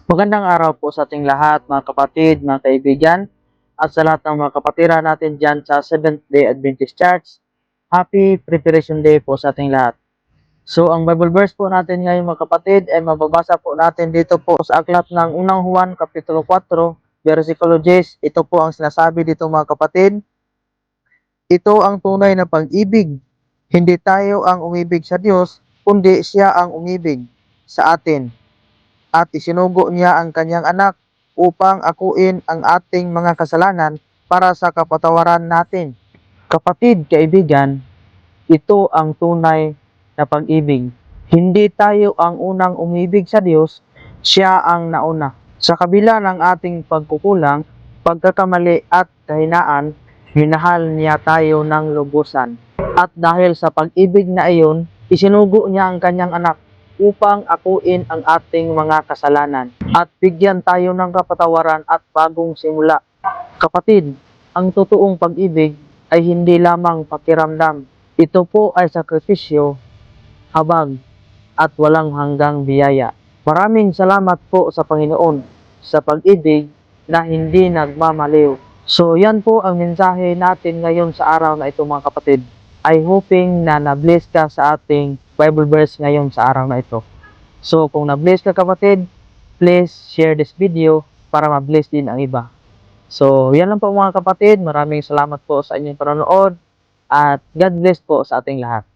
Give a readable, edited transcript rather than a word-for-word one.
Magandang araw po sa ating lahat, mga kapatid, mga kaibigan, at sa lahat ng mga kapatira natin dyan sa Seventh-day Adventist Church. Happy Preparation Day po sa ating lahat. So, ang Bible verse po natin ngayon, mga kapatid, ay mababasa po natin dito po sa aklat ng unang Juan, Kapitulo 4, versikulo 10. Ito po ang sinasabi dito, mga kapatid. Ito ang tunay na pag-ibig. Hindi tayo ang umibig sa Diyos, kundi siya ang umibig sa atin at isinugo niya ang kanyang anak upang akuin ang ating mga kasalanan para sa kapatawaran natin. Kapatid, kaibigan, ito ang tunay na pag-ibig. Hindi tayo ang unang umibig sa Diyos, siya ang nauna. Sa kabila ng ating pagkukulang, pagkakamali at kahinaan, minahal niya tayo ng lubusan. At dahil sa pag-ibig na iyon, isinugo niya ang kanyang anak upang akuin ang ating mga kasalanan at bigyan tayo ng kapatawaran at bagong simula. Kapatid, ang totoong pag-ibig ay hindi lamang pakiramdam. Ito po ay sakripisyo, habag, at walang hanggang biyaya. Maraming salamat po sa Panginoon sa pag-ibig na hindi nagmamaliw. So yan po ang mensahe natin ngayon sa araw na ito, mga kapatid. I hoping na na-bless ka sa ating Bible verse ngayon sa araw na ito. So kung na-bless ka, kapatid, please share this video para ma-bless din ang iba. So yan lang po, mga kapatid. Maraming salamat po sa inyong panonood at God bless po sa ating lahat.